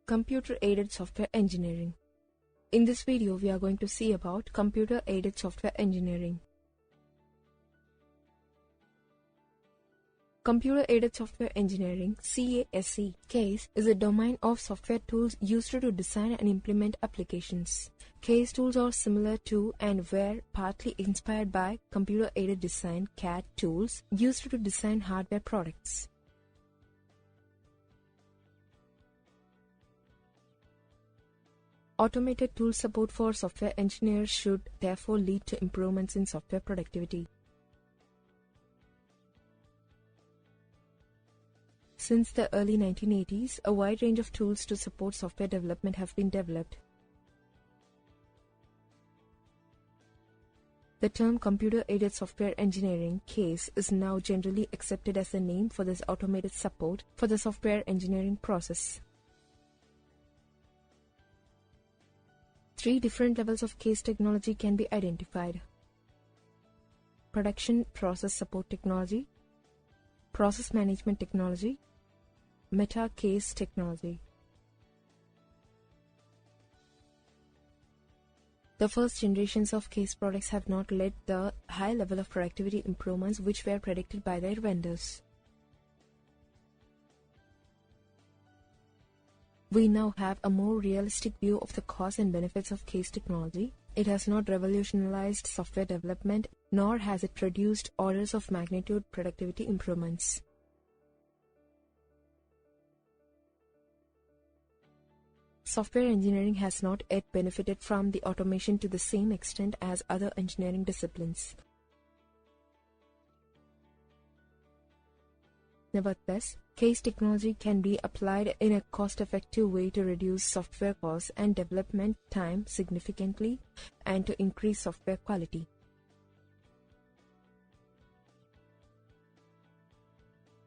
Computer-aided software engineering. In this video, we are going to see about computer-aided software engineering. Computer-aided software engineering (CASE) case is a domain of software tools used to design and implement applications. CASE tools are similar to and were partly inspired by computer-aided design (CAD) tools used to design hardware products. Automated tool support for software engineers should therefore lead to improvements in software productivity. Since the early 1980s, a wide range of tools to support software development have been developed. The term computer-aided software engineering (CASE) is now generally accepted as a name for this automated support for the software engineering process. Three different levels of CASE technology can be identified: production process support technology, process management technology, meta-CASE technology. The first generations of CASE products have not led the high level of productivity improvements which were predicted by their vendors. We now have a more realistic view of the costs and benefits of CASE technology. It has not revolutionized software development, nor has it produced orders of magnitude productivity improvements. Software engineering has not yet benefited from the automation to the same extent as other engineering disciplines. Nevertheless, CASE technology can be applied in a cost-effective way to reduce software costs and development time significantly and to increase software quality.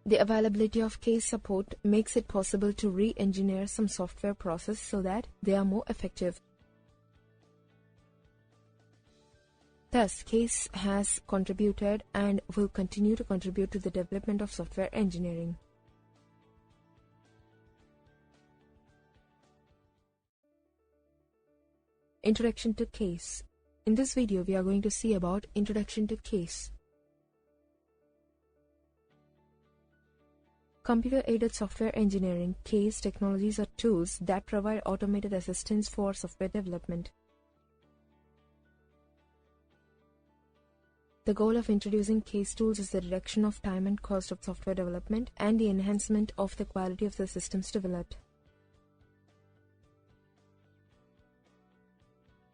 The availability of CASE support makes it possible to re-engineer some software processes so that they are more effective. Thus, CASE has contributed and will continue to contribute to the development of software engineering. Introduction to CASE. In this video, we are going to see about Introduction to CASE. Computer-aided software engineering (CASE) technologies are tools that provide automated assistance for software development. The goal of introducing CASE tools is the reduction of time and cost of software development and the enhancement of the quality of the systems developed.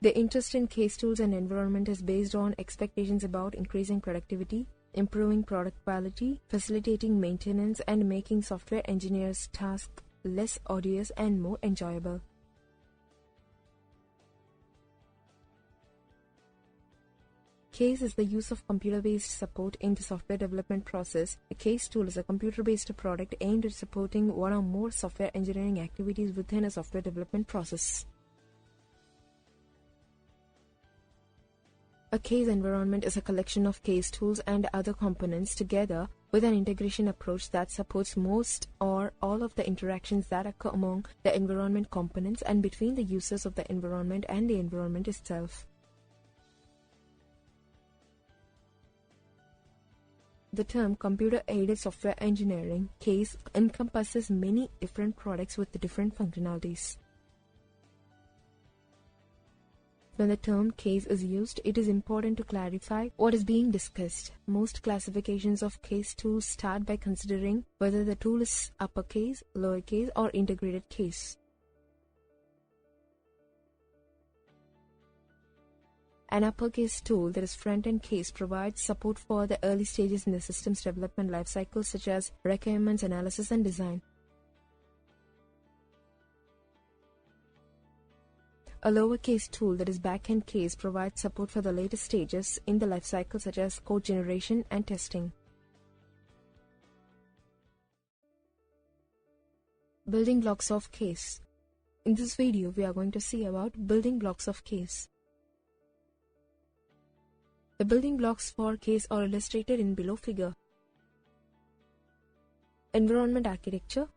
The interest in CASE tools and environment is based on expectations about increasing productivity, improving product quality, facilitating maintenance, and making software engineers' tasks less arduous and more enjoyable. CASE is the use of computer-based support in the software development process. A CASE tool is a computer-based product aimed at supporting one or more software engineering activities within a software development process. A CASE environment is a collection of CASE tools and other components together with an integration approach that supports most or all of the interactions that occur among the environment components and between the users of the environment and the environment itself. The term computer-aided software engineering (CASE) encompasses many different products with different functionalities. When the term CASE is used, it is important to clarify what is being discussed. Most classifications of CASE tools start by considering whether the tool is uppercase, lowercase, or integrated case. An uppercase tool, that is front-end CASE, provides support for the early stages in the system's development lifecycle such as requirements analysis and design. A lowercase tool, that is back-end CASE, provides support for the later stages in the lifecycle such as code generation and testing. Building blocks of CASE. In this video, we are going to see about building blocks of CASE. The building blocks for CASE are illustrated in below figure. Environment architecture.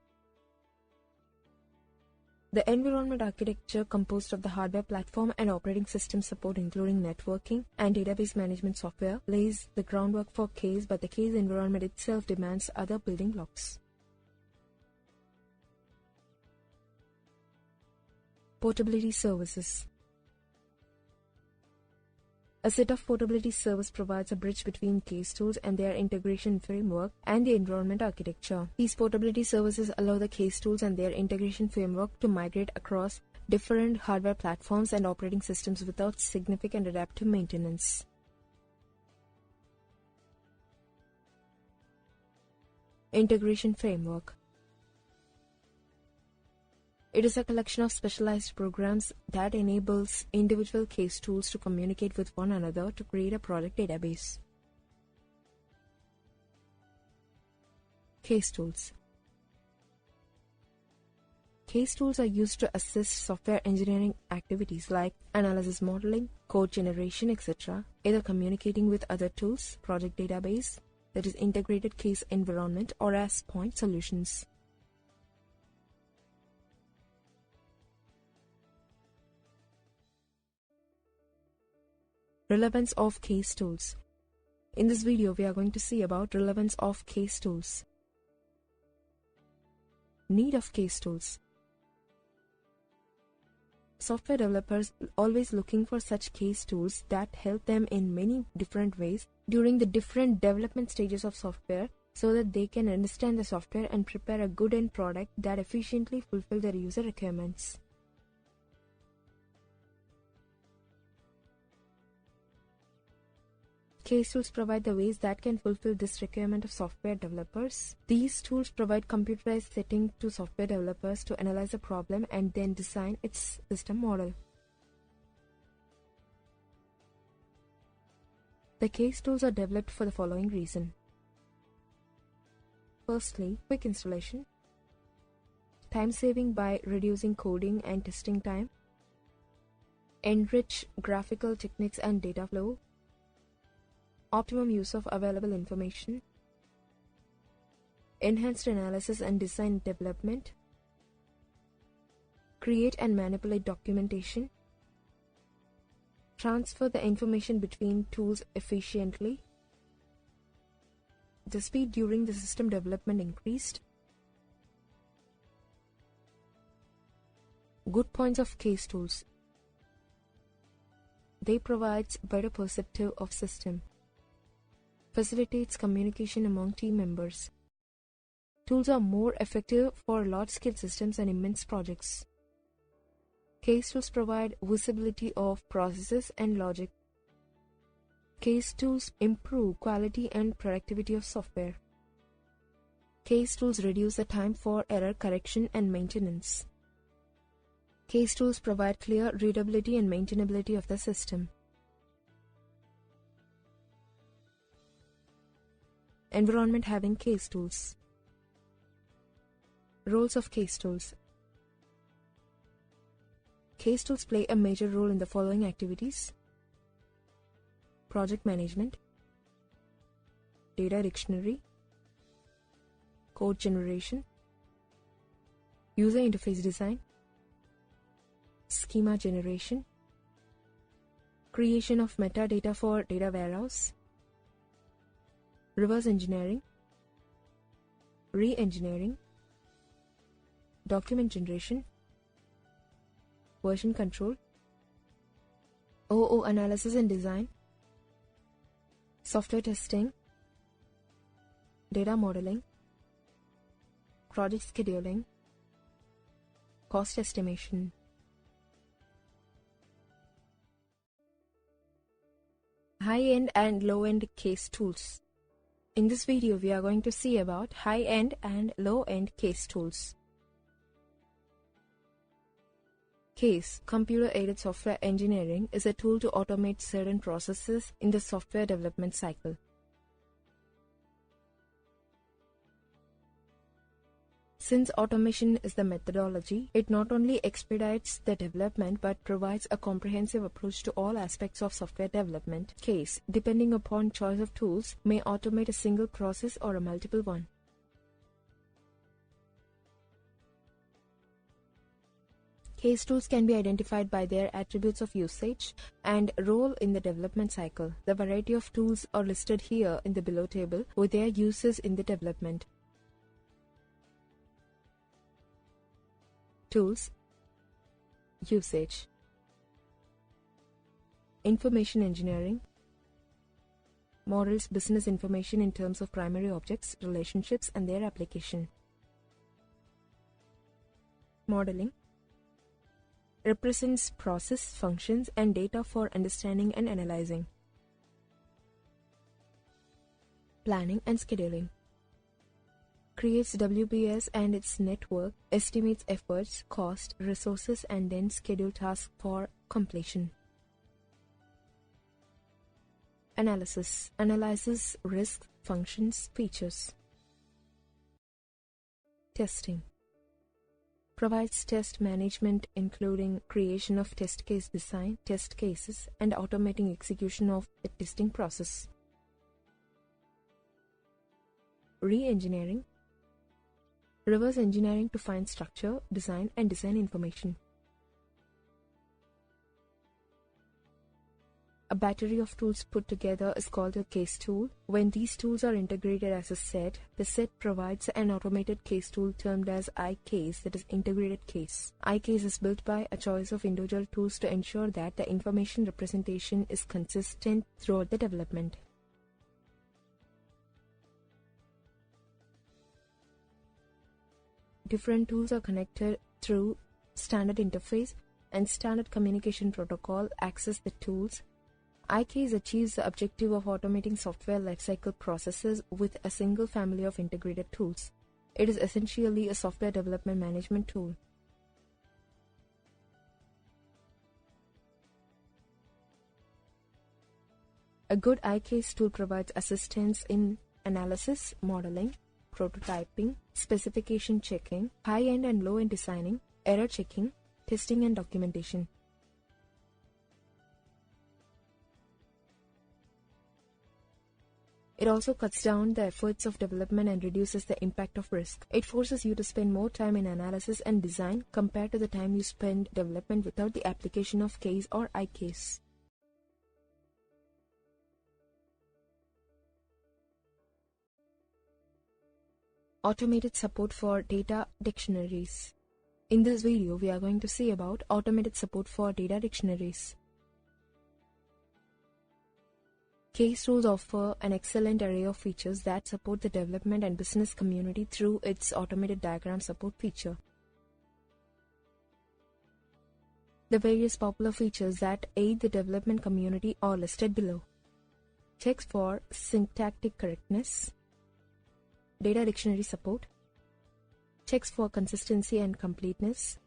The environment architecture, composed of the hardware platform and operating system support including networking and database management software, lays the groundwork for case, but the case environment itself demands other building blocks. Portability services. A set of portability service provides a bridge between case tools and their integration framework and the environment architecture. These portability services allow the case tools and their integration framework to migrate across different hardware platforms and operating systems without significant adaptive maintenance. Integration framework. It is a collection of specialized programs that enables individual case tools to communicate with one another to create a product database. Case tools. Case tools are used to assist software engineering activities like analysis modeling, code generation, etc., either communicating with other tools, project database, that is integrated case environment, or as point solutions. Relevance of case tools. In this video, we are going to see about relevance of case tools. Need of case tools. Software developers are always looking for such case tools that help them in many different ways during the different development stages of software so that they can understand the software and prepare a good end product that efficiently fulfills their user requirements. Case tools provide the ways that can fulfill this requirement of software developers. These tools provide computerized setting to software developers to analyze a problem and then design its system model. The case tools are developed for the following reason. Firstly, quick installation, time saving by reducing coding and testing time, enrich graphical techniques and data flow, optimum use of available information, enhanced analysis and design development, create and manipulate documentation, transfer the information between tools efficiently, the speed during the system development increased. Good points of case tools. They provide better perceptive of system, facilitates communication among team members. Tools are more effective for large-scale systems and immense projects. Case tools provide visibility of processes and logic. Case tools improve quality and productivity of software. Case tools reduce the time for error correction and maintenance. Case tools provide clear readability and maintainability of the system. Environment having case tools. Roles of case tools. Case tools play a major role in the following activities: project management, data dictionary, code generation, user interface design, schema generation, creation of metadata for data warehouse, reverse engineering, re-engineering, document generation, version control, OO analysis and design, software testing, data modeling, project scheduling, cost estimation. High-end and low-end case tools. In this video, we are going to see about high-end and low-end case tools. CASE, Computer-Aided Software Engineering, is a tool to automate certain processes in the software development cycle. Since automation is the methodology, it not only expedites the development but provides a comprehensive approach to all aspects of software development. CASE, depending upon choice of tools, may automate a single process or a multiple one. Case tools can be identified by their attributes of usage and role in the development cycle. The variety of tools are listed here in the below table with their uses in the development. Tools. Usage. Information engineering models business information in terms of primary objects, relationships, and their application. Modeling represents process, functions, and data for understanding and analyzing. Planning and scheduling creates WBS and its network, estimates efforts, cost, resources, and then schedule tasks for completion. Analysis analyzes risks, functions, features. Testing provides test management including creation of test case design, test cases, and automating execution of the testing process. Re-engineering reverse engineering to find structure, design, and design information. A battery of tools put together is called a case tool. When these tools are integrated as a set, the set provides an automated case tool termed as iCase, that is integrated case. iCase is built by a choice of individual tools to ensure that the information representation is consistent throughout the development. Different tools are connected through standard interface and standard communication protocol access the tools. iCase achieves the objective of automating software lifecycle processes with a single family of integrated tools. It is essentially a software development management tool. A good iCase tool provides assistance in analysis, modeling, prototyping, specification checking, high-end and low-end designing, error checking, testing, and documentation. It also cuts down the efforts of development and reduces the impact of risk. It forces you to spend more time in analysis and design compared to the time you spend development without the application of case or iCase. Automated support for data dictionaries. In this video, we are going to see about automated support for data dictionaries. Case tools offer an excellent array of features that support the development and business community through its automated diagram support feature. The various popular features that aid the development community are listed below. Checks for syntactic correctness, data dictionary support, checks for consistency and completeness,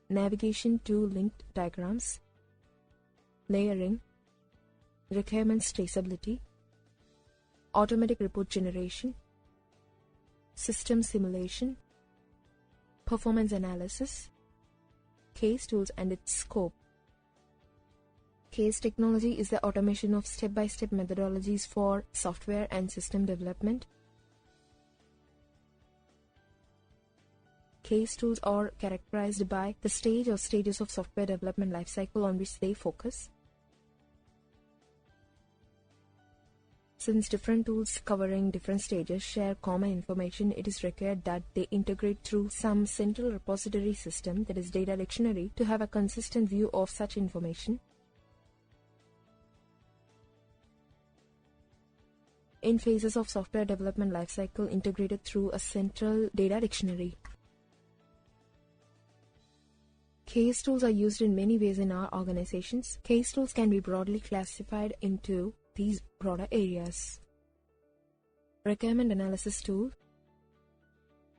navigation to linked diagrams, layering, requirements traceability, automatic report generation, system simulation, performance analysis, case tools and its scope. Case technology is the automation of step-by-step methodologies for software and system development. Case tools are characterized by the stage or stages of software development lifecycle on which they focus. Since different tools covering different stages share common information, it is required that they integrate through some central repository system, that is data dictionary, to have a consistent view of such information. In phases of software development lifecycle integrated through a central data dictionary. Case tools are used in many ways in our organizations. Case tools can be broadly classified into these broader areas: requirement analysis tool,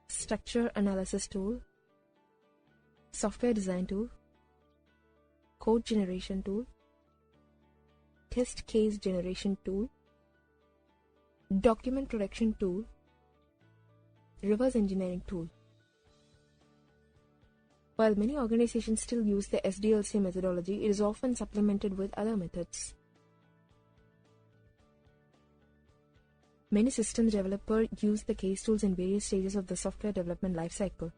structure analysis tool, software design tool, code generation tool, test case generation tool, document production tool, reverse engineering tool. While many organizations still use the SDLC methodology, it is often supplemented with other methods. Many systems developers use the case tools in various stages of the software development lifecycle.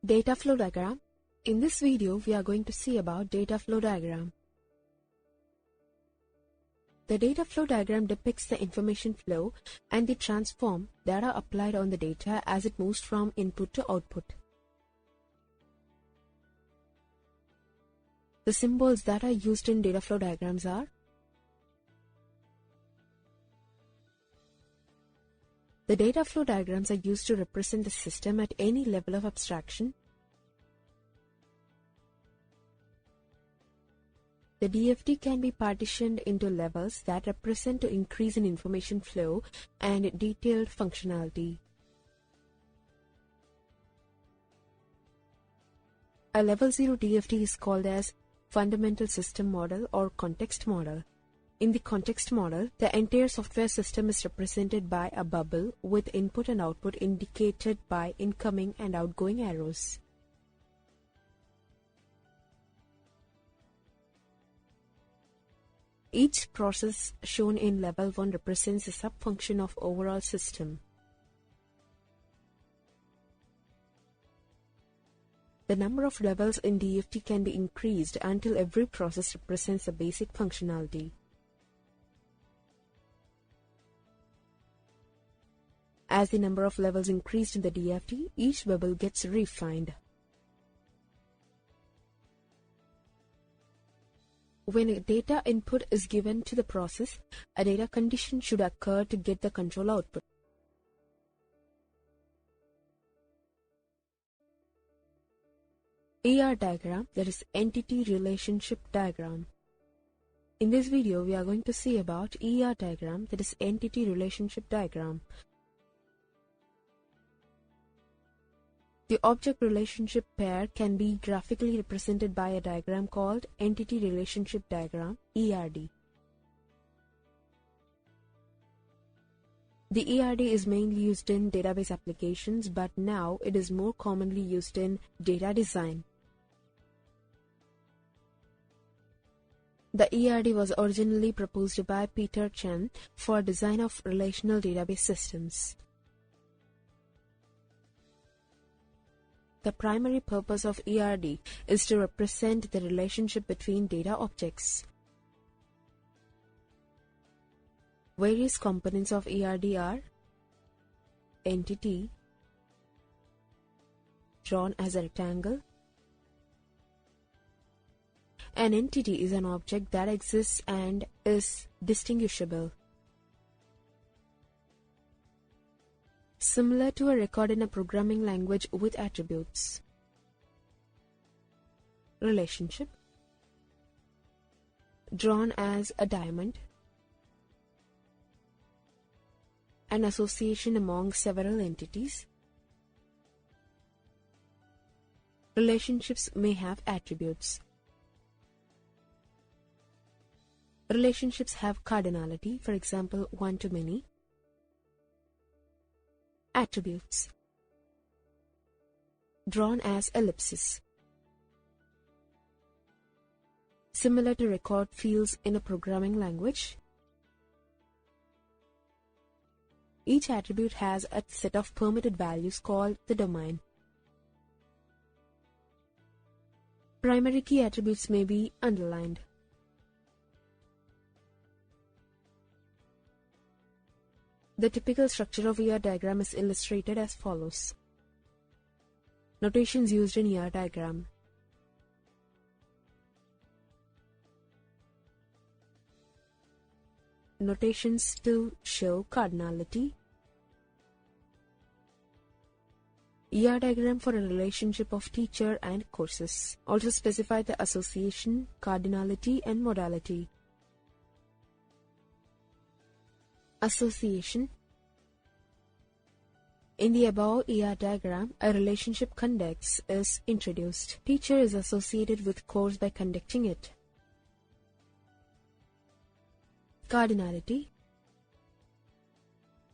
Data flow diagram. In this video, we are going to see about data flow diagram. The data flow diagram depicts the information flow and the transform that are applied on the data as it moves from input to output. The symbols that are used in data flow diagrams are the data flow diagrams are used to represent the system at any level of abstraction. The DFT can be partitioned into levels that represent to increase in information flow and detailed functionality. A level 0 DFT is called as fundamental system model or context model. In the context model, the entire software system is represented by a bubble with input and output indicated by incoming and outgoing arrows. Each process shown in level 1 represents a sub-function of overall system. The number of levels in DFT can be increased until every process represents a basic functionality. As the number of levels increased in the DFT, each bubble gets refined. When a data input is given to the process, a data condition should occur to get the control output. ER diagram, that is entity relationship diagram. In this video, we are going to see about ER diagram, that is entity relationship diagram. The object relationship pair can be graphically represented by a diagram called Entity Relationship Diagram, ERD. The ERD is mainly used in database applications, but now it is more commonly used in data design. The ERD was originally proposed by Peter Chen for design of relational database systems. The primary purpose of ERD is to represent the relationship between data objects. Various components of ERD are entity, drawn as a rectangle. An entity is an object that exists and is distinguishable. Similar to a record in a programming language with attributes. Relationship, drawn as a diamond. An association among several entities. Relationships may have attributes. Relationships have cardinality, for example, one-to-many. Attributes, drawn as ellipses. Similar to record fields in a programming language. Each attribute has a set of permitted values called the domain. Primary key attributes may be underlined. The typical structure of ER diagram is illustrated as follows. Notations used in ER diagram. Notations to show cardinality. ER diagram for a relationship of teacher and courses. Also specify the association, cardinality, and modality. Association. In the above ER diagram, a relationship context is introduced. Teacher is associated with course by conducting it. Cardinality.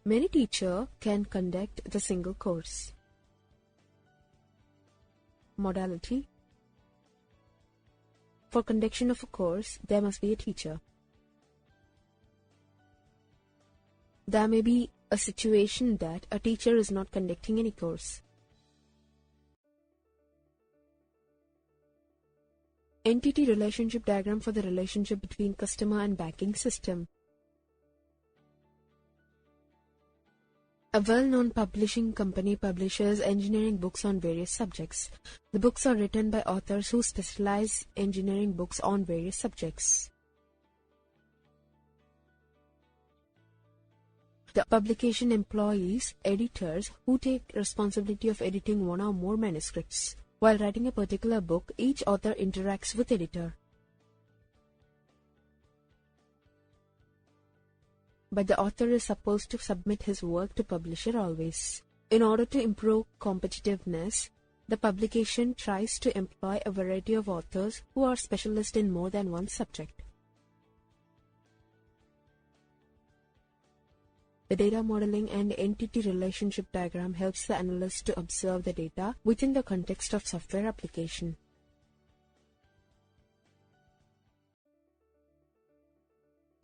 Many teachers can conduct the single course. Modality. For conduction of a course, there must be a teacher. There may be a situation that a teacher is not conducting any course. Entity relationship diagram for the relationship between customer and banking system. A well-known publishing company publishes engineering books on various subjects. The books are written by authors who specialize engineering books on various subjects. The publication employs editors who take responsibility of editing one or more manuscripts. While writing a particular book, each author interacts with editor. But the author is supposed to submit his work to publisher always. In order to improve competitiveness, the publication tries to employ a variety of authors who are specialists in more than one subject. The data modeling and entity relationship diagram helps the analyst to observe the data within the context of software application.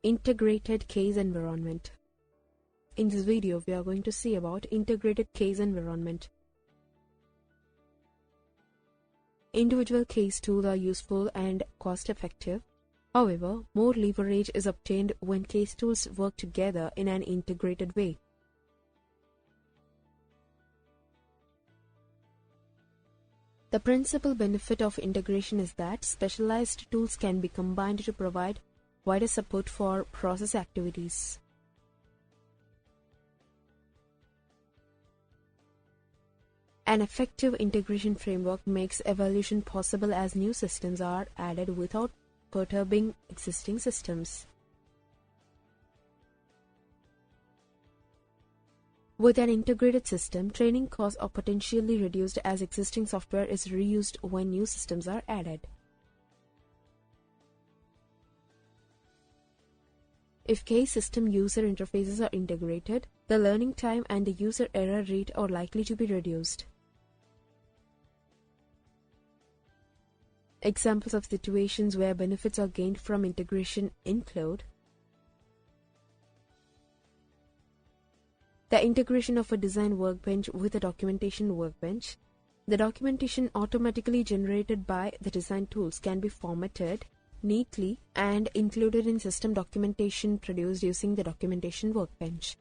Integrated case environment. In this video, we are going to see about integrated case environment. Individual case tools are useful and cost-effective. However, more leverage is obtained when case tools work together in an integrated way. The principal benefit of integration is that specialized tools can be combined to provide wider support for process activities. An effective integration framework makes evolution possible as new systems are added without perturbing existing systems. With an integrated system, training costs are potentially reduced as existing software is reused when new systems are added. If case system user interfaces are integrated, the learning time and the user error rate are likely to be reduced. Examples of situations where benefits are gained from integration include the integration of a design workbench with a documentation workbench. The documentation automatically generated by the design tools can be formatted neatly and included in system documentation produced using the documentation workbench.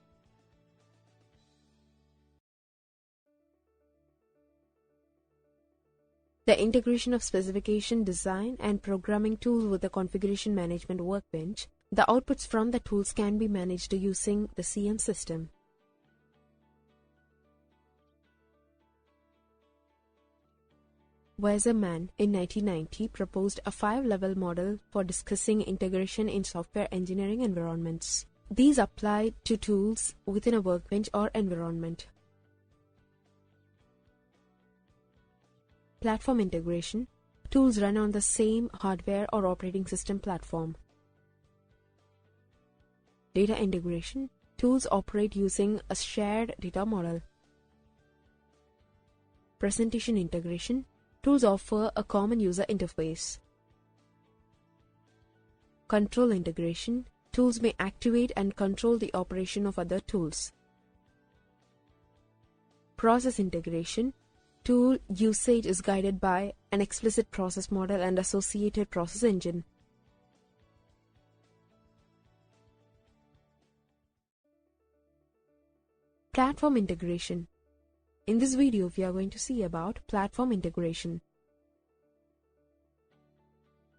The integration of specification, design, and programming tools with the configuration management workbench. The outputs from the tools can be managed using the CM system. Weizmann in 1990 proposed a 5-level model for discussing integration in software engineering environments. These apply to tools within a workbench or environment. Platform integration. Tools run on the same hardware or operating system platform. Data integration. Tools operate using a shared data model. Presentation integration. Tools offer a common user interface. Control integration. Tools may activate and control the operation of other tools. Process integration. Tool usage is guided by an explicit process model and associated process engine. Platform integration. In this video, we are going to see about platform integration.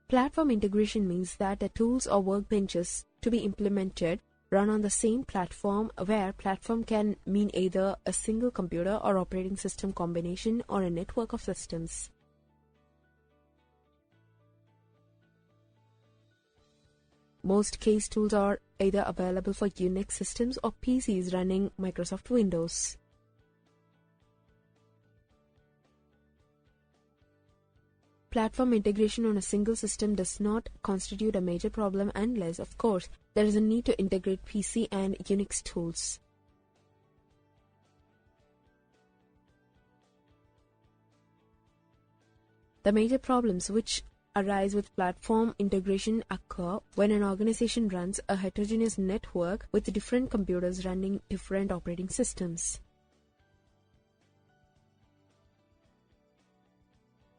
Platform integration means that the tools or workbenches to be implemented run on the same platform, where platform can mean either a single computer or operating system combination or a network of systems. Most case tools are either available for Unix systems or PCs running Microsoft Windows. Platform integration on a single system does not constitute a major problem unless, of course, there is a need to integrate PC and Unix tools. The major problems which arise with platform integration occur when an organization runs a heterogeneous network with different computers running different operating systems.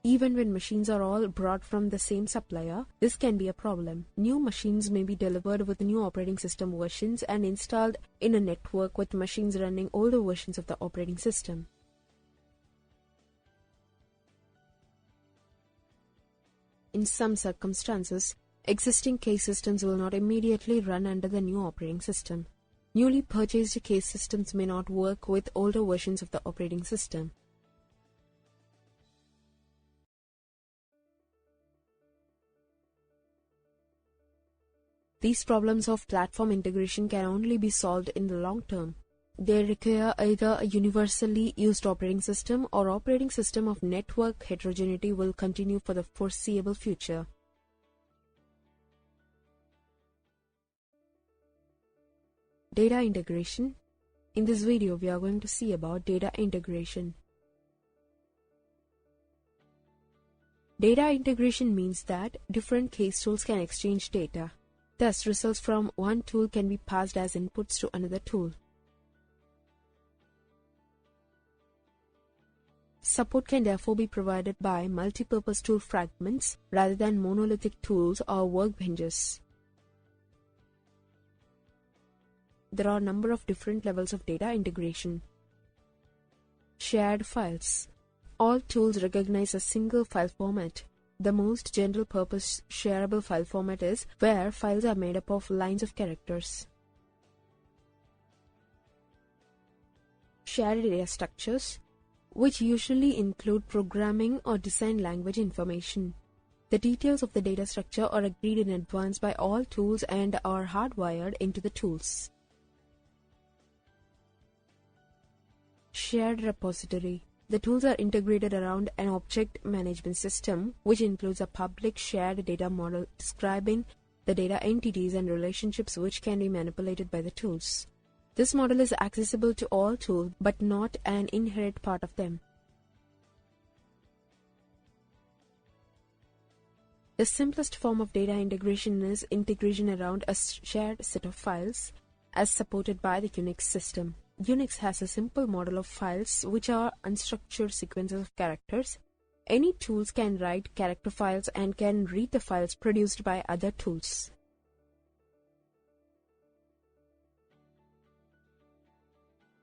Even when machines are all brought from the same supplier, this can be a problem. New machines may be delivered with new operating system versions and installed in a network with machines running older versions of the operating system. In some circumstances, existing case systems will not immediately run under the new operating system. Newly purchased case systems may not work with older versions of the operating system. These problems of platform integration can only be solved in the long term. They require either a universally used operating system or operating system of network heterogeneity will continue for the foreseeable future. Data integration. In this video, we are going to see about data integration. Data integration means that different case tools can exchange data. Thus, results from one tool can be passed as inputs to another tool. Support can therefore be provided by multipurpose tool fragments rather than monolithic tools or workbenches. There are a number of different levels of data integration. Shared files. All tools recognize a single file format. The most general-purpose shareable file format is where files are made up of lines of characters. Shared data structures, which usually include programming or design language information. The details of the data structure are agreed in advance by all tools and are hardwired into the tools. Shared repository. The tools are integrated around an object management system, which includes a public shared data model describing the data entities and relationships which can be manipulated by the tools. This model is accessible to all tools, but not an inherent part of them. The simplest form of data integration is integration around a shared set of files, as supported by the Unix system. Unix has a simple model of files which are unstructured sequences of characters. Any tools can write character files and can read the files produced by other tools.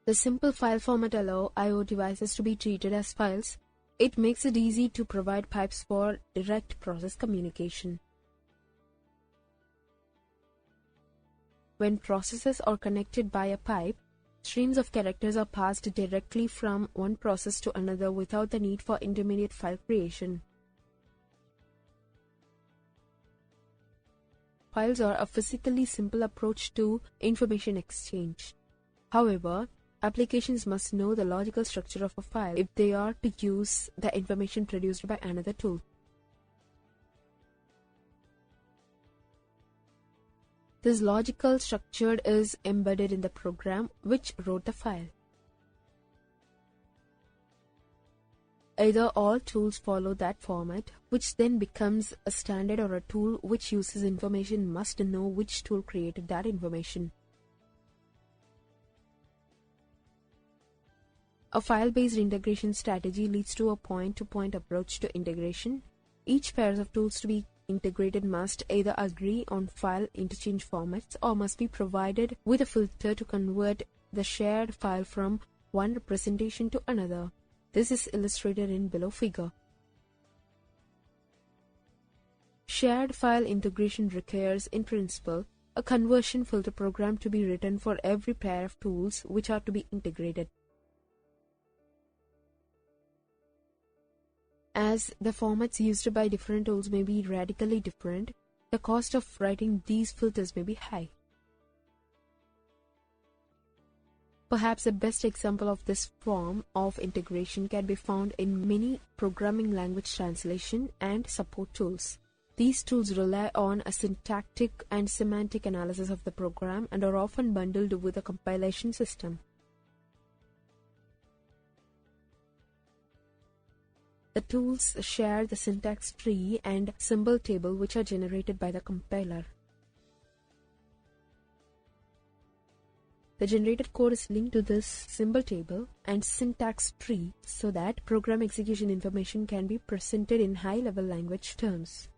The simple file format allows I/O devices to be treated as files. It makes it easy to provide pipes for direct process communication. When processes are connected by a pipe, streams of characters are passed directly from one process to another without the need for intermediate file creation. Files are a physically simple approach to information exchange. However, applications must know the logical structure of a file if they are to use the information produced by another tool. This logical structure is embedded in the program which wrote the file. Either all tools follow that format, which then becomes a standard, or a tool which uses information must know which tool created that information. A file-based integration strategy leads to a point-to-point approach to integration. Each pair of tools to be integrated must either agree on file interchange formats or must be provided with a filter to convert the shared file from one representation to another. This is illustrated in below figure. Shared file integration requires, in principle, a conversion filter program to be written for every pair of tools which are to be integrated. As the formats used by different tools may be radically different, the cost of writing these filters may be high. Perhaps the best example of this form of integration can be found in many programming language translation and support tools. These tools rely on a syntactic and semantic analysis of the program and are often bundled with a compilation system. The tools share the syntax tree and symbol table which are generated by the compiler. The generated code is linked to this symbol table and syntax tree so that program execution information can be presented in high-level language terms.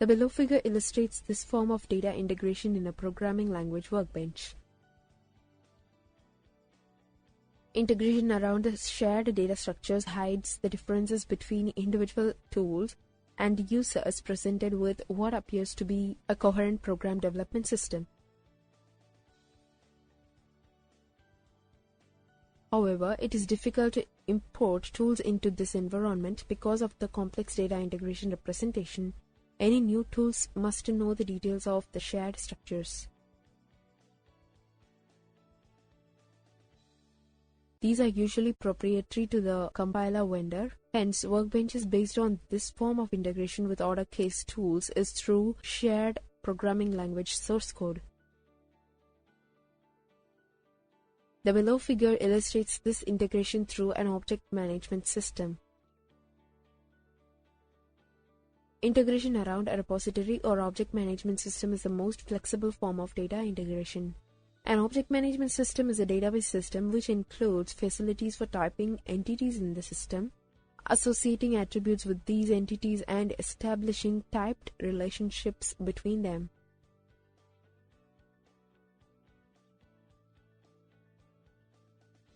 The below figure illustrates this form of data integration in a programming language workbench. Integration around the shared data structures hides the differences between individual tools and users, presented with what appears to be a coherent program development system. However, it is difficult to import tools into this environment because of the complex data integration representation. Any new tools must know the details of the shared structures. These are usually proprietary to the compiler vendor. Hence, Workbenches based on this form of integration with order case tools is through shared programming language source code. The below figure illustrates this integration through an object management system. Integration around a repository or object management system is the most flexible form of data integration. An object management system is a database system which includes facilities for typing entities in the system, associating attributes with these entities, and establishing typed relationships between them.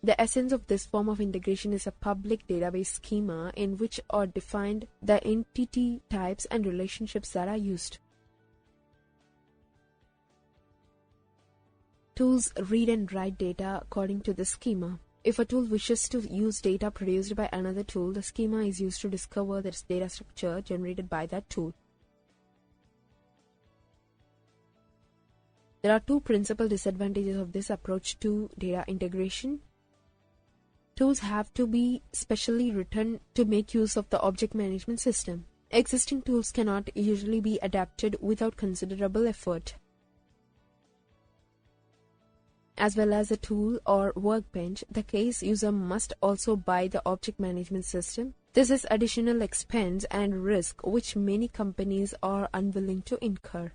The essence of this form of integration is a public database schema in which are defined the entity types and relationships that are used. Tools read and write data according to the schema. If a tool wishes to use data produced by another tool, the schema is used to discover the data structure generated by that tool. There are two principal disadvantages of this approach to data integration. Tools have to be specially written to make use of the object management system. Existing tools cannot usually be adapted without considerable effort. As well as a tool or workbench, the case user must also buy the object management system. This is additional expense and risk which many companies are unwilling to incur.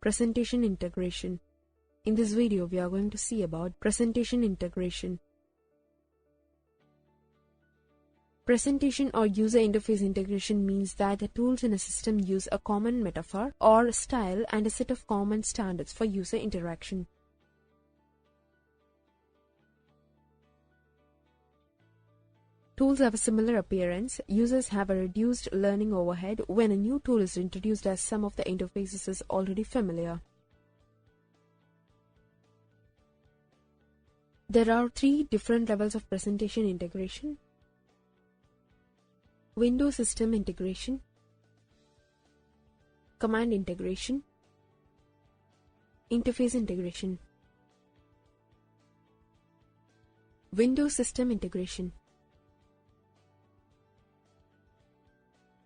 Presentation integration. In this video, we are going to see about presentation integration. Presentation or user interface integration means that the tools in a system use a common metaphor or style and a set of common standards for user interaction. Tools have a similar appearance. Users have a reduced learning overhead when a new tool is introduced, as some of the interfaces is already familiar. There are three different levels of presentation integration: window system integration, command integration, interface integration. Window system integration.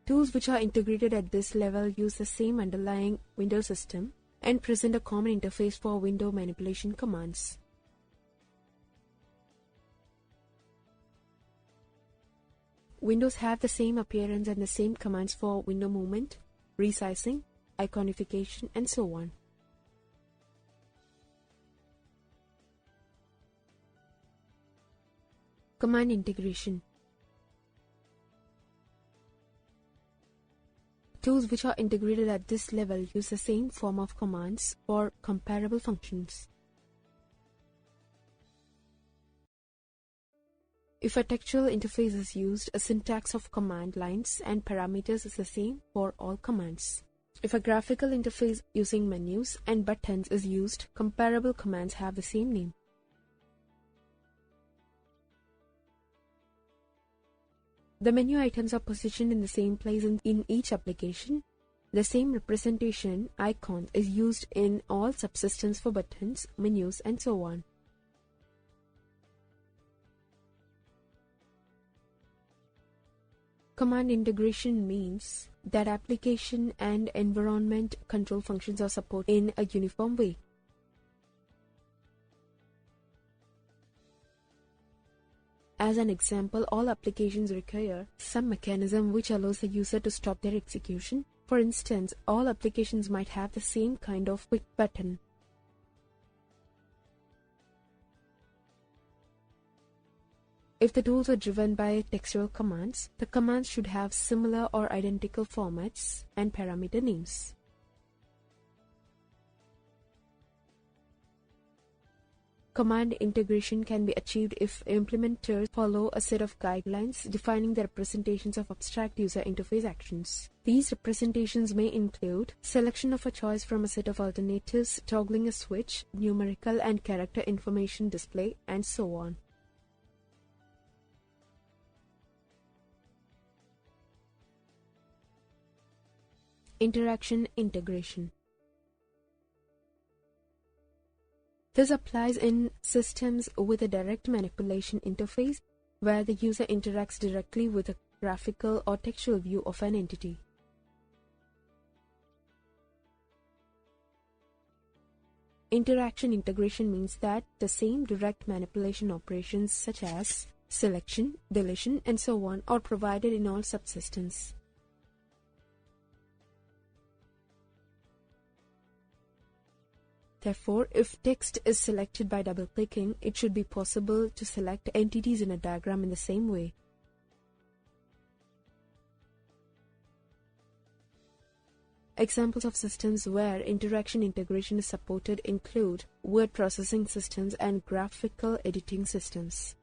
Tools which are integrated at this level use the same underlying window system and present a common interface for window manipulation commands. Windows have the same appearance and the same commands for window movement, resizing, iconification, and so on. Command integration. Tools which are integrated at this level use the same form of commands for comparable functions. If a textual interface is used, a syntax of command lines and parameters is the same for all commands. If a graphical interface using menus and buttons is used, comparable commands have the same name. The menu items are positioned in the same place in each application. The same representation icon is used in all subsystems for buttons, menus, and so on. Command integration means that application and environment control functions are supported in a uniform way. As an example, all applications require some mechanism which allows the user to stop their execution. For instance, all applications might have the same kind of quit button. If the tools are driven by textual commands, the commands should have similar or identical formats and parameter names. Command integration can be achieved if implementers follow a set of guidelines defining the representations of abstract user interface actions. These representations may include selection of a choice from a set of alternatives, toggling a switch, numerical and character information display, and so on. Interaction integration. This applies in systems with a direct manipulation interface where the user interacts directly with a graphical or textual view of an entity. Interaction integration means that the same direct manipulation operations such as selection, deletion, and so on are provided in all subsystems. Therefore, if text is selected by double-clicking, it should be possible to select entities in a diagram in the same way. Examples of systems where interaction integration is supported include word processing systems and graphical editing systems.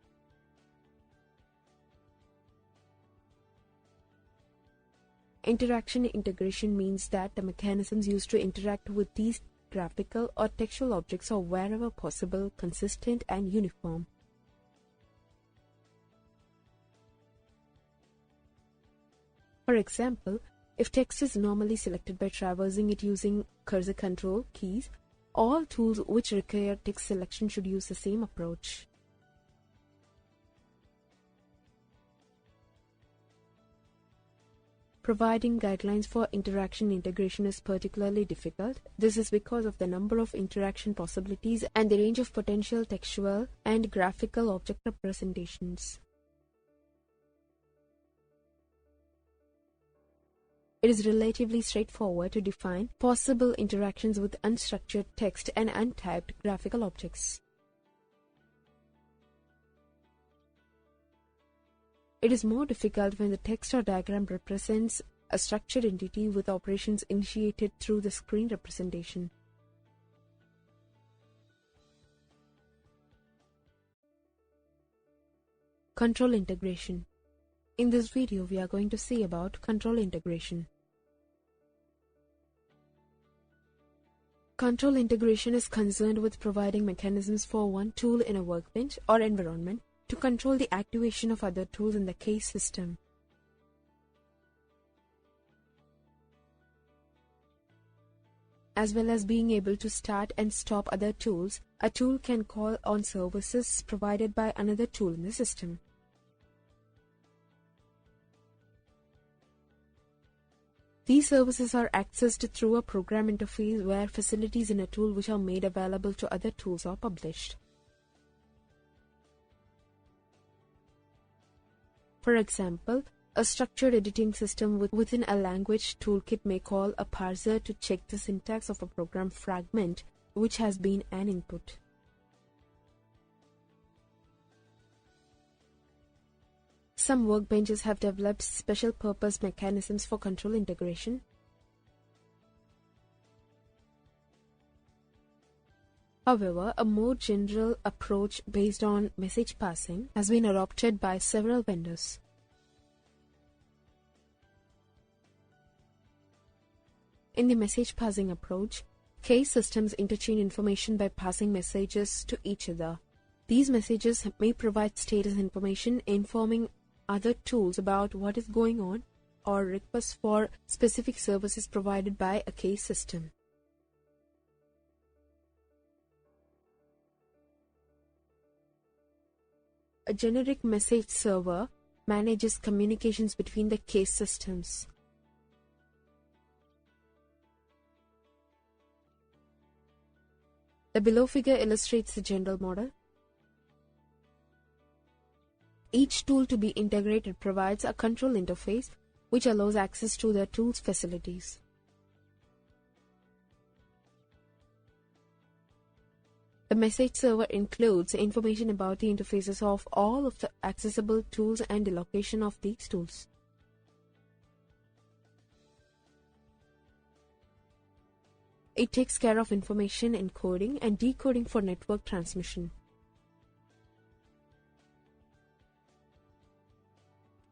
Interaction integration means that the mechanisms used to interact with these graphical or textual objects are wherever possible consistent and uniform. For example, if text is normally selected by traversing it using cursor control keys, all tools which require text selection should use the same approach. Providing guidelines for interaction integration is particularly difficult. This is because of the number of interaction possibilities and the range of potential textual and graphical object representations. It is relatively straightforward to define possible interactions with unstructured text and untyped graphical objects. It is more difficult when the text or diagram represents a structured entity with operations initiated through the screen representation. Control integration. In this video, we are going to see about control integration. Control integration is concerned with providing mechanisms for one tool in a workbench or environment to control the activation of other tools in the case system. As well as being able to start and stop other tools, a tool can call on services provided by another tool in the system. These services are accessed through a program interface where facilities in a tool which are made available to other tools are published. For example, a structured editing system within a language toolkit may call a parser to check the syntax of a program fragment which has been an input. Some workbenches have developed special purpose mechanisms for control integration. However, a more general approach based on message passing has been adopted by several vendors. In the message passing approach, case systems interchange information by passing messages to each other. These messages may provide status information informing other tools about what is going on or requests for specific services provided by a case system. A generic message server manages communications between the case systems. The below figure illustrates the general model. Each tool to be integrated provides a control interface which allows access to the tool's facilities. The message server includes information about the interfaces of all of the accessible tools and the location of these tools. It takes care of information encoding and decoding for network transmission.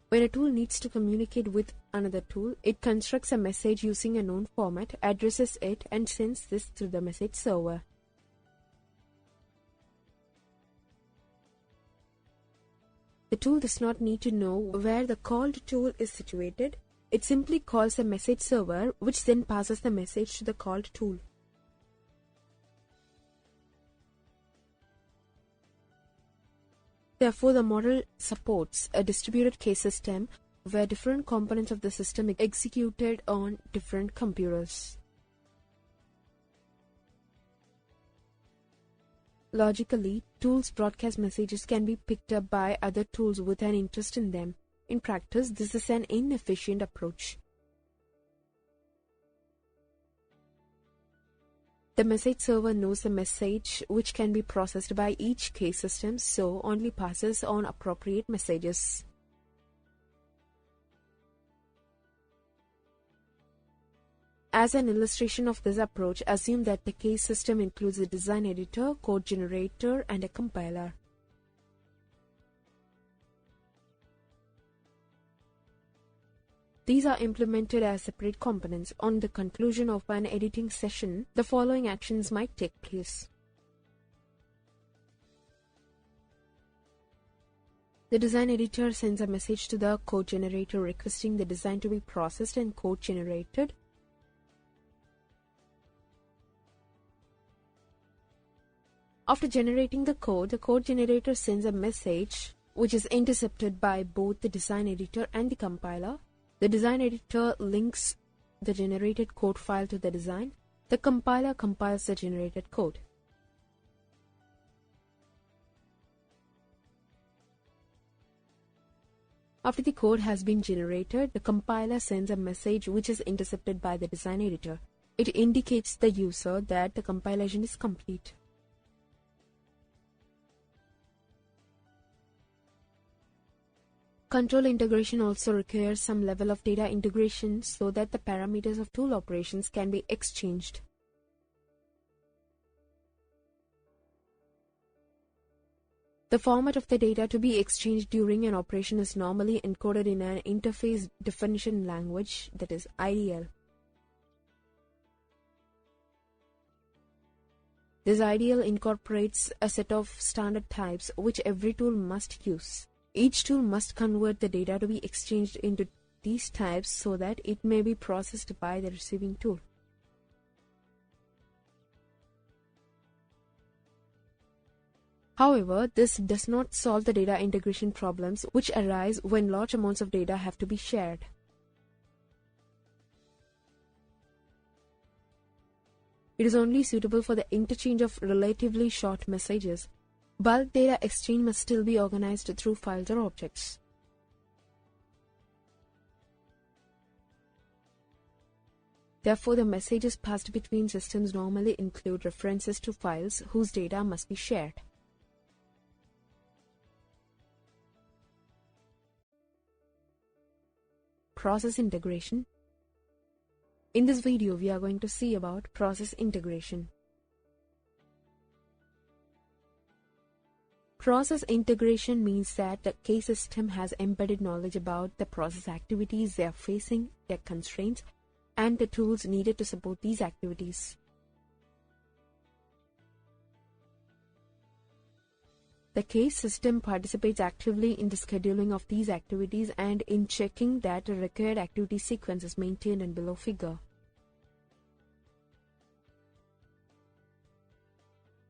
When a tool needs to communicate with another tool, it constructs a message using a known format, addresses it, and sends this through the message server. The tool does not need to know where the called tool is situated. It simply calls the message server, which then passes the message to the called tool. Therefore, the model supports a distributed case system where different components of the system are executed on different computers. Logically, tools' broadcast messages can be picked up by other tools with an interest in them. In practice, this is an inefficient approach. The message server knows the message which can be processed by each case system, so only passes on appropriate messages. As an illustration of this approach, assume that the case system includes a design editor, code generator, and a compiler. These are implemented as separate components. On the conclusion of an editing session, the following actions might take place. The design editor sends a message to the code generator requesting the design to be processed and code generated. After generating the code generator sends a message which is intercepted by both the design editor and the compiler. The design editor links the generated code file to the design. The compiler compiles the generated code. After the code has been generated, the compiler sends a message which is intercepted by the design editor. It indicates the user that the compilation is complete. Control integration also requires some level of data integration so that the parameters of tool operations can be exchanged. The format of the data to be exchanged during an operation is normally encoded in an interface definition language, that is IDL. This IDL incorporates a set of standard types which every tool must use. Each tool must convert the data to be exchanged into these types so that it may be processed by the receiving tool. However, this does not solve the data integration problems which arise when large amounts of data have to be shared. It is only suitable for the interchange of relatively short messages. Bulk data exchange must still be organized through files or objects. Therefore, the messages passed between systems normally include references to files whose data must be shared. Process integration. In this video, we are going to see about process integration. Process integration means that the case system has embedded knowledge about the process activities they are facing, their constraints, and the tools needed to support these activities. The case system participates actively in the scheduling of these activities and in checking that the required activity sequence is maintained in below figure.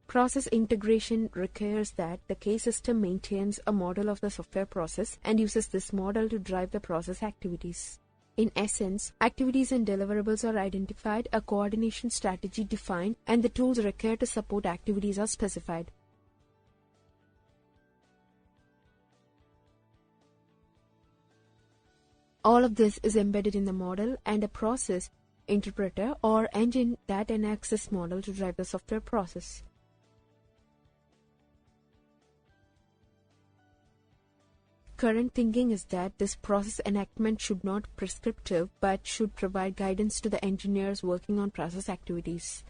Process integration requires that the case system maintains a model of the software process and uses this model to drive the process activities. In essence, activities and deliverables are identified, a coordination strategy defined, and the tools required to support activities are specified. All of this is embedded in the model and a process interpreter or engine that enacts this model to drive the software process. Current thinking is that this process enactment should not be prescriptive but should provide guidance to the engineers working on process activities.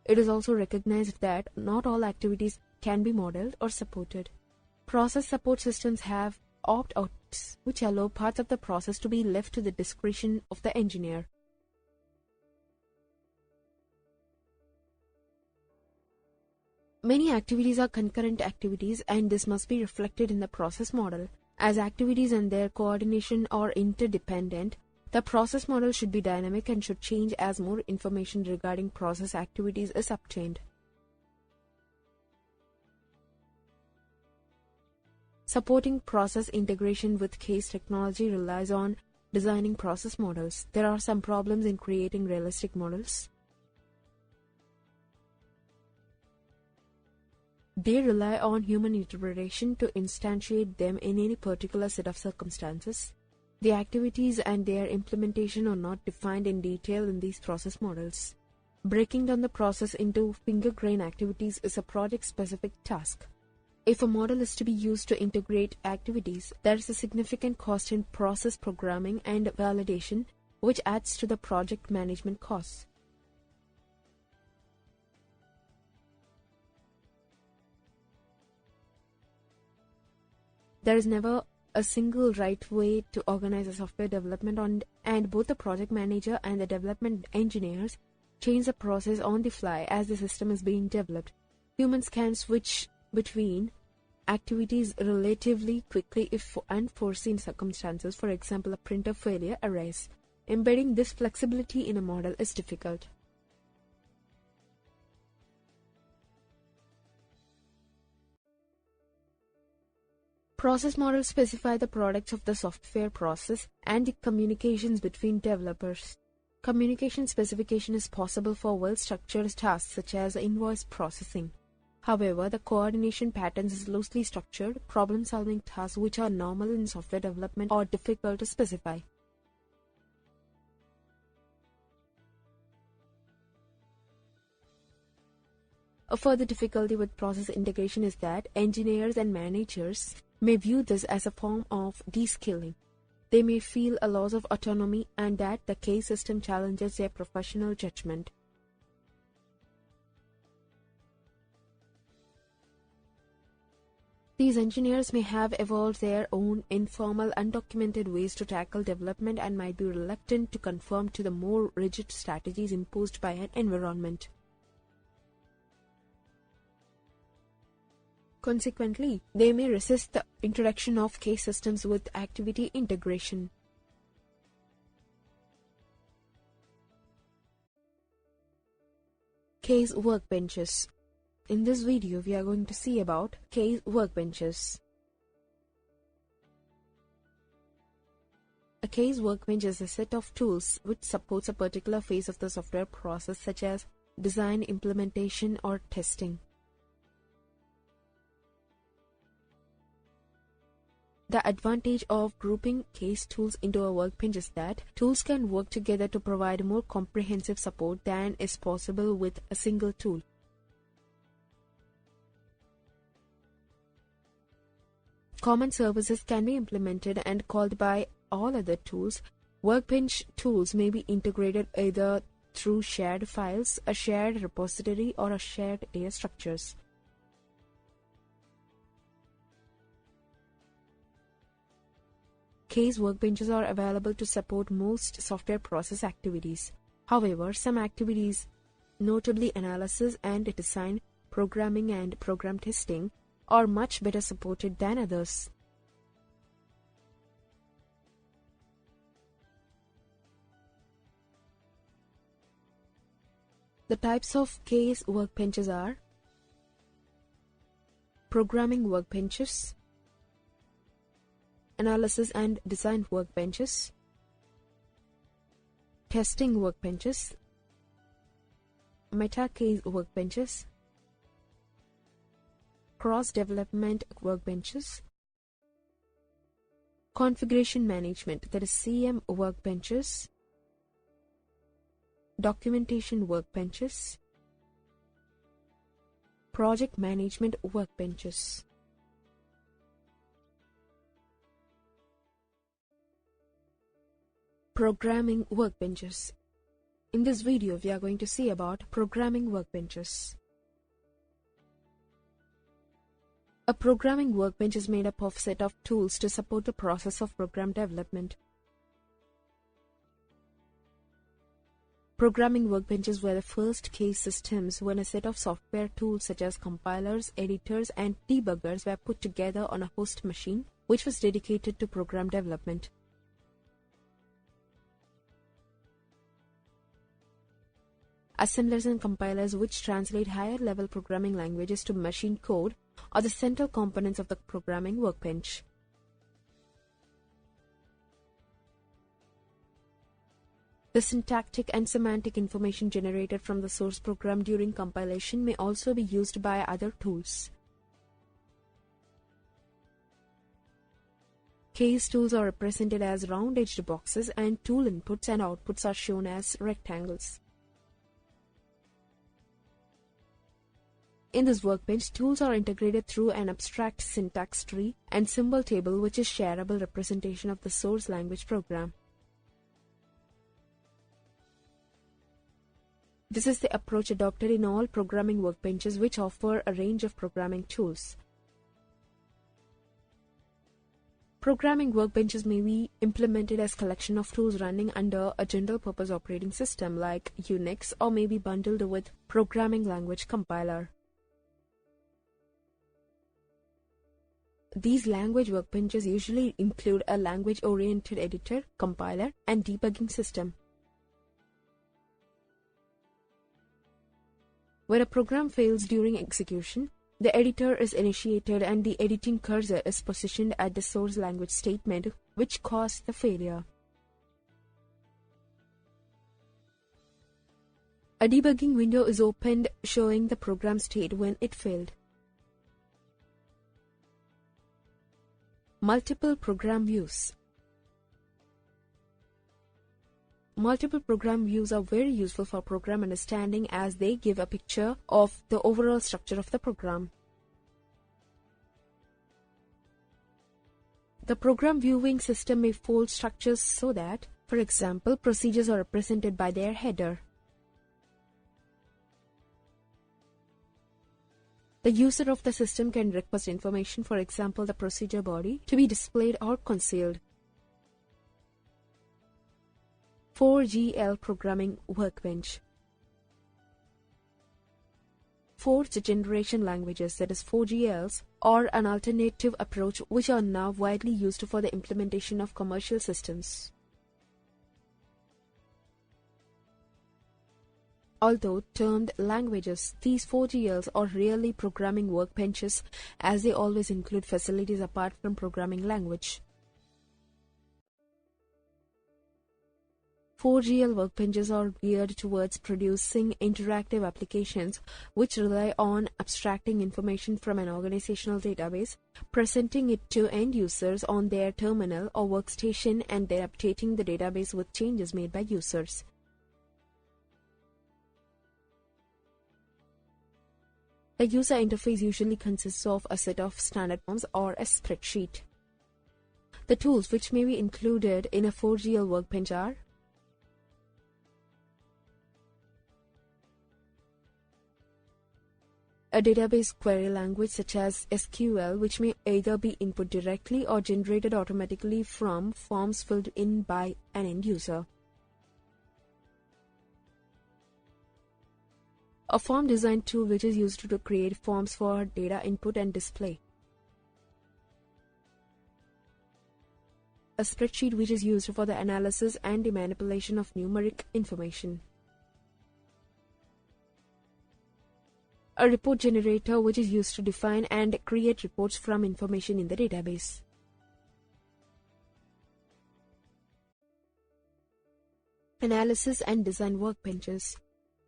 It is also recognized that not all activities can be modeled or supported. Process support systems have opt-outs, which allow parts of the process to be left to the discretion of the engineer. Many activities are concurrent activities, and this must be reflected in the process model. As activities and their coordination are interdependent, the process model should be dynamic and should change as more information regarding process activities is obtained. Supporting process integration with case technology relies on designing process models. There are some problems in creating realistic models. They rely on human interpretation to instantiate them in any particular set of circumstances. The activities and their implementation are not defined in detail in these process models. Breaking down the process into finger-grain activities is a project-specific task. If a model is to be used to integrate activities, there is a significant cost in process programming and validation, which adds to the project management costs. There is never a single right way to organize a software development and both the project manager and the development engineers change the process on the fly as the system is being developed. Humans can switch between activities relatively quickly if unforeseen circumstances, for example a printer failure, arise. Embedding this flexibility in a model is difficult. Process models specify the products of the software process and the communications between developers. Communication specification is possible for well-structured tasks such as invoice processing. However, the coordination patterns is loosely structured, problem-solving tasks which are normal in software development are difficult to specify. A further difficulty with process integration is that engineers and managers may view this as a form of de-skilling. They may feel a loss of autonomy and that the case system challenges their professional judgment. These engineers may have evolved their own informal, undocumented ways to tackle development and might be reluctant to conform to the more rigid strategies imposed by an environment. Consequently, they may resist the introduction of case systems with activity integration. Case workbenches. In this video, we are going to see about case workbenches. A case workbench is a set of tools which supports a particular phase of the software process such as design, implementation, or testing. The advantage of grouping case tools into a workbench is that tools can work together to provide more comprehensive support than is possible with a single tool. Common services can be implemented and called by all other tools. Workbench tools may be integrated either through shared files, a shared repository, or a shared data structures. Case workbenches are available to support most software process activities. However, some activities, notably analysis and design, programming and program testing, are much better supported than others. The types of case workbenches are programming workbenches, analysis and design workbenches, testing workbenches, meta-case workbenches, cross-development workbenches, configuration management, that is CM workbenches, documentation workbenches, project management workbenches. Programming workbenches. In this video, we are going to see about programming workbenches. A programming workbench is made up of a set of tools to support the process of program development. Programming workbenches were the first case systems when a set of software tools such as compilers, editors, and debuggers were put together on a host machine, which was dedicated to program development. Assemblers and compilers, which translate higher-level programming languages to machine code, are the central components of the programming workbench. The syntactic and semantic information generated from the source program during compilation may also be used by other tools. Case tools are represented as round-edged boxes, and tool inputs and outputs are shown as rectangles. In this workbench, tools are integrated through an abstract syntax tree and symbol table, which is shareable representation of the source language program. This is the approach adopted in all programming workbenches, which offer a range of programming tools. Programming workbenches may be implemented as a collection of tools running under a general-purpose operating system like Unix, or may be bundled with programming language compiler. These language workbenches usually include a language-oriented editor, compiler, and debugging system. When a program fails during execution, the editor is initiated and the editing cursor is positioned at the source language statement which caused the failure. A debugging window is opened showing the program state when it failed. Multiple program views. Multiple program views are very useful for program understanding as they give a picture of the overall structure of the program. The program viewing system may fold structures so that, for example, procedures are represented by their header. The user of the system can request information, for example, the procedure body, to be displayed or concealed. 4GL Programming Workbench. Fourth generation languages, that is 4GLs, are an alternative approach which are now widely used for the implementation of commercial systems. Although termed languages, these 4GLs are really programming workbenches as they always include facilities apart from programming language. 4GL workbenches are geared towards producing interactive applications which rely on abstracting information from an organizational database, presenting it to end users on their terminal or workstation, and then updating the database with changes made by users. The user interface usually consists of a set of standard forms or a spreadsheet. The tools which may be included in a 4GL workbench are a database query language such as SQL, which may either be input directly or generated automatically from forms filled in by an end user. A form design tool which is used to create forms for data input and display. A spreadsheet which is used for the analysis and the manipulation of numeric information. A report generator which is used to define and create reports from information in the database. Analysis and design workbenches.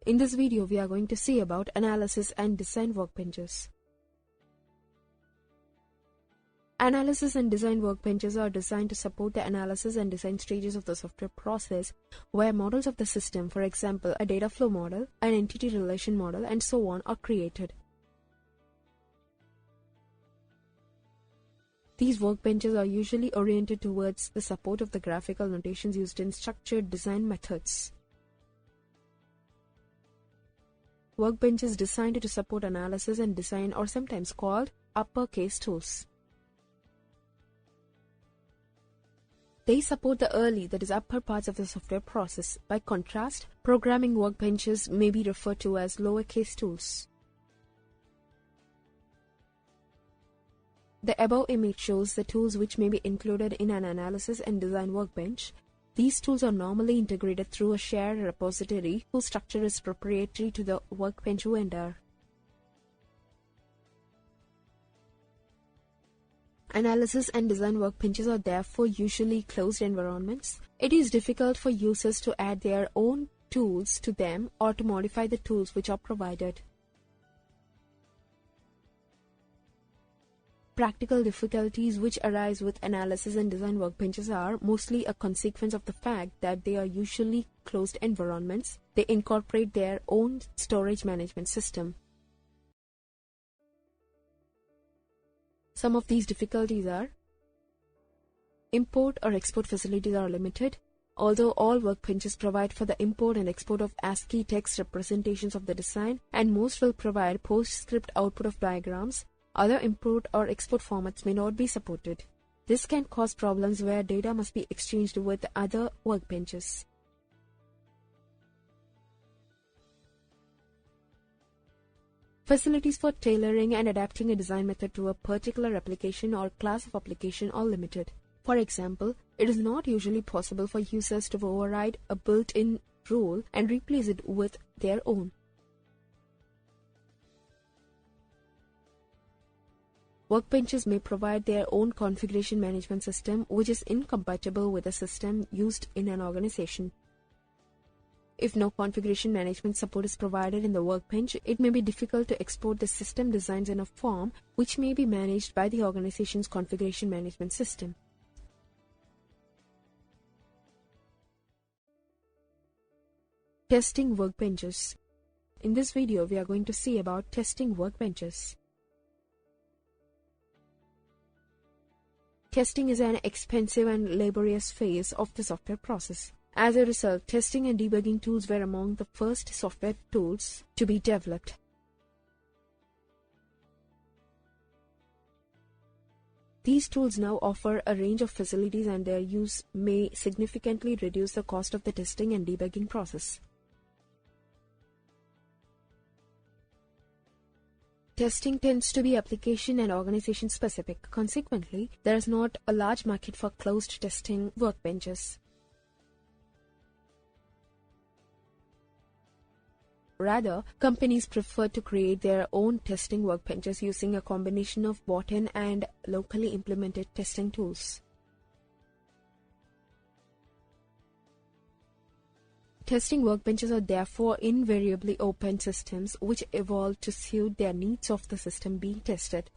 In this video, we are going to see about analysis and design workbenches. Analysis and design workbenches are designed to support the analysis and design stages of the software process, where models of the system, for example, a data flow model, an entity relation model, and so on, are created. These workbenches are usually oriented towards the support of the graphical notations used in structured design methods. Workbenches designed to support analysis and design are sometimes called uppercase tools. They support the early, that is upper parts of the software process. By contrast, programming workbenches may be referred to as lowercase tools. The above image shows the tools which may be included in an analysis and design workbench. These tools are normally integrated through a shared repository whose structure is proprietary to the workbench vendor. Analysis and design workbenches are therefore usually closed environments. It is difficult for users to add their own tools to them or to modify the tools which are provided. Practical difficulties which arise with analysis and design workbenches are mostly a consequence of the fact that they are usually closed environments. They incorporate their own storage management system. Some of these difficulties are: import or export facilities are limited. Although all workbenches provide for the import and export of ASCII text representations of the design, and most will provide PostScript output of diagrams, other import or export formats may not be supported. This can cause problems where data must be exchanged with other workbenches. Facilities for tailoring and adapting a design method to a particular application or class of application are limited. For example, it is not usually possible for users to override a built-in rule and replace it with their own. Workbenches may provide their own configuration management system, which is incompatible with the system used in an organization. If no configuration management support is provided in the workbench, it may be difficult to export the system designs in a form which may be managed by the organization's configuration management system. Testing workbenches. In this video, we are going to see about testing workbenches. Testing is an expensive and laborious phase of the software process. As a result, testing and debugging tools were among the first software tools to be developed. These tools now offer a range of facilities, and their use may significantly reduce the cost of the testing and debugging process. Testing tends to be application and organization specific. Consequently, there is not a large market for closed testing workbenches. Rather, companies prefer to create their own testing workbenches using a combination of bought-in and locally implemented testing tools. Testing workbenches are therefore invariably open systems which evolve to suit their needs of the system being tested.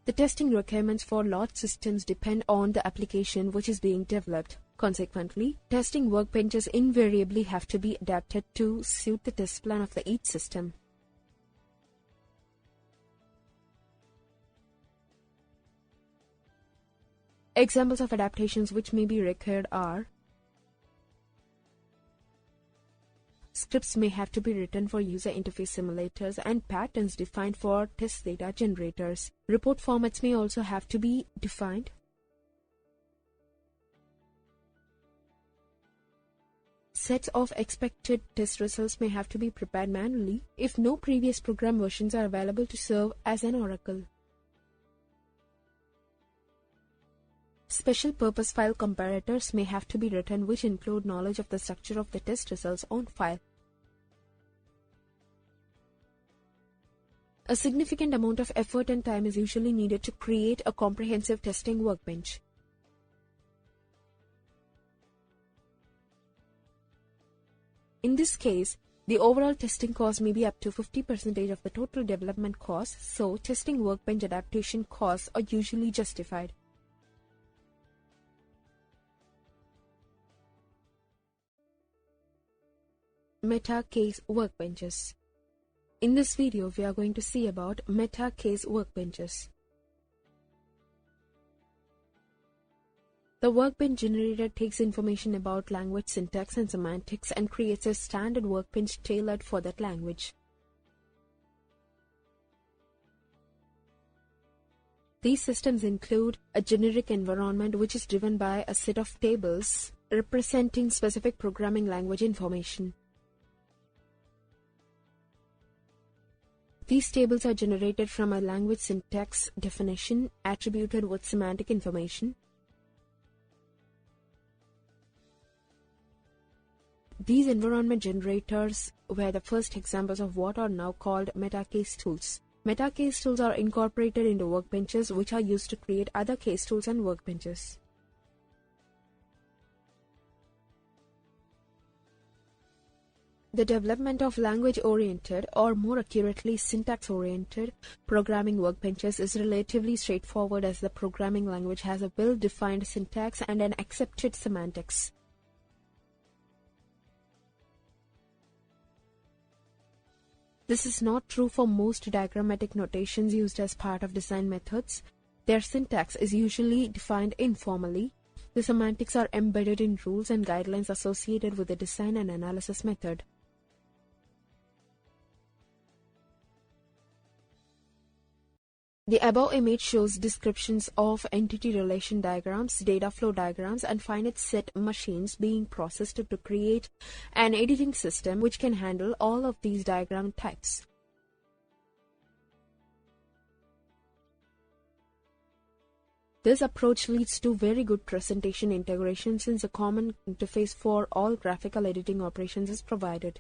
The testing requirements for large systems depend on the application which is being developed. Consequently, testing workbenches invariably have to be adapted to suit the test plan of each system. Examples of adaptations which may be required are: scripts may have to be written for user interface simulators and patterns defined for test data generators. Report formats may also have to be defined. Sets of expected test results may have to be prepared manually if no previous program versions are available to serve as an oracle. Special purpose file comparators may have to be written which include knowledge of the structure of the test results on file. A significant amount of effort and time is usually needed to create a comprehensive testing workbench. In this case, The overall testing cost may be up to 50% of the total development cost, so testing workbench adaptation costs are usually justified. Meta case workbenches. In this video, we are going to see about meta case workbenches. The workbench generator takes information about language syntax and semantics and creates a standard workbench tailored for that language. These systems include a generic environment which is driven by a set of tables representing specific programming language information. These tables are generated from a language syntax definition attributed with semantic information. These environment generators were the first examples of what are now called meta case tools. Meta case tools are incorporated into workbenches, which are used to create other case tools and workbenches. The development of language-oriented, or more accurately syntax-oriented, programming workbenches is relatively straightforward as the programming language has a well-defined syntax and an accepted semantics. This is not true for most diagrammatic notations used as part of design methods. Their syntax is usually defined informally. The semantics are embedded in rules and guidelines associated with the design and analysis method. The above image shows descriptions of entity relation diagrams, data flow diagrams, and finite set machines being processed to create an editing system which can handle all of these diagram types. This approach leads to very good presentation integration since a common interface for all graphical editing operations is provided.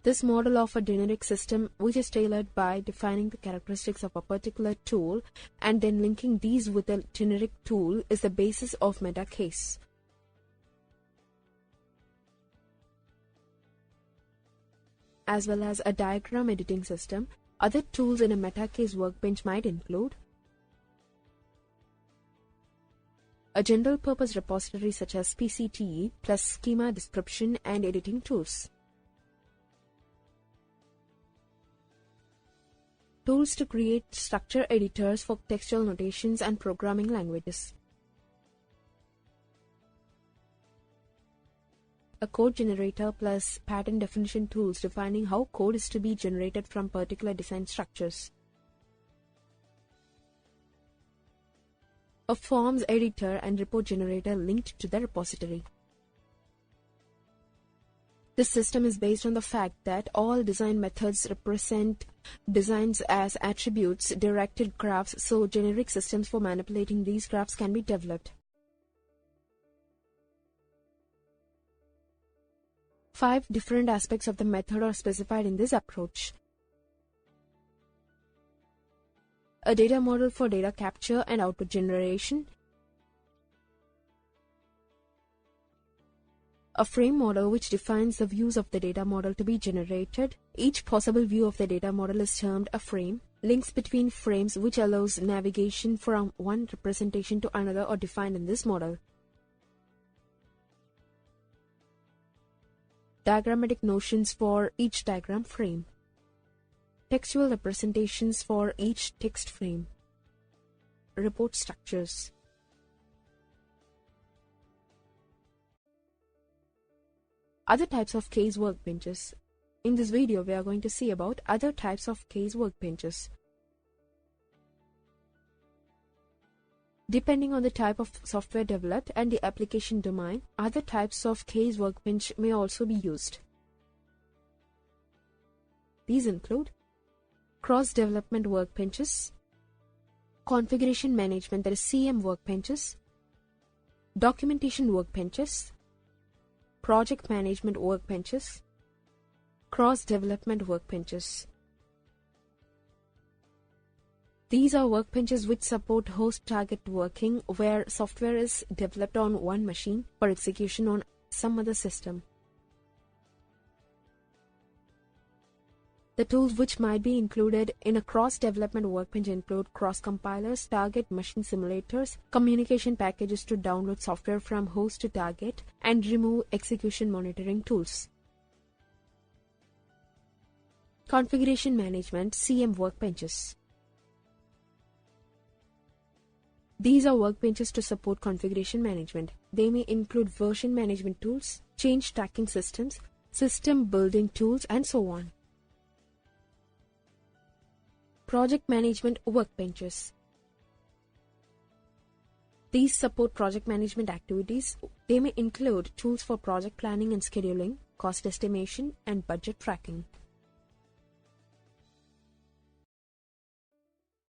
This model of a generic system, which is tailored by defining the characteristics of a particular tool and then linking these with a generic tool, is the basis of meta case. As well as a diagram editing system, other tools in a meta case workbench might include a general purpose repository such as PCTE plus schema description and editing tools. Tools to create structure editors for textual notations and programming languages. A code generator plus pattern definition tools defining how code is to be generated from particular design structures. A forms editor and report generator linked to the repository. This system is based on the fact that all design methods represent designs as attributes, directed graphs, so generic systems for manipulating these graphs can be developed. 5 different aspects of the method are specified in this approach. A data model for data capture and output generation. A frame model which defines the views of the data model to be generated. Each possible view of the data model is termed a frame. Links between frames which allows navigation from one representation to another are defined in this model. Diagrammatic notions for each diagram frame. Textual representations for each text frame. Report structures. Other types of case workbenches. In this video, we are going to see about other types of case workbenches. Depending on the type of software developed and the application domain, other types of case workbench may also be used. These include cross-development workbenches, configuration management, that is CM workbenches, documentation workbenches, project management workbenches, cross-development workbenches. These are workbenches which support host-target working, where software is developed on one machine for execution on some other system. The tools which might be included in a cross-development workbench include cross-compilers, target machine simulators, communication packages to download software from host to target, and remove execution monitoring tools. Configuration Management (CM) workbenches. These are workbenches to support configuration management. They may include version management tools, change tracking systems, system building tools, and so on. Project Management Workbenches. These support project management activities. They may include tools for project planning and scheduling, cost estimation, and budget tracking.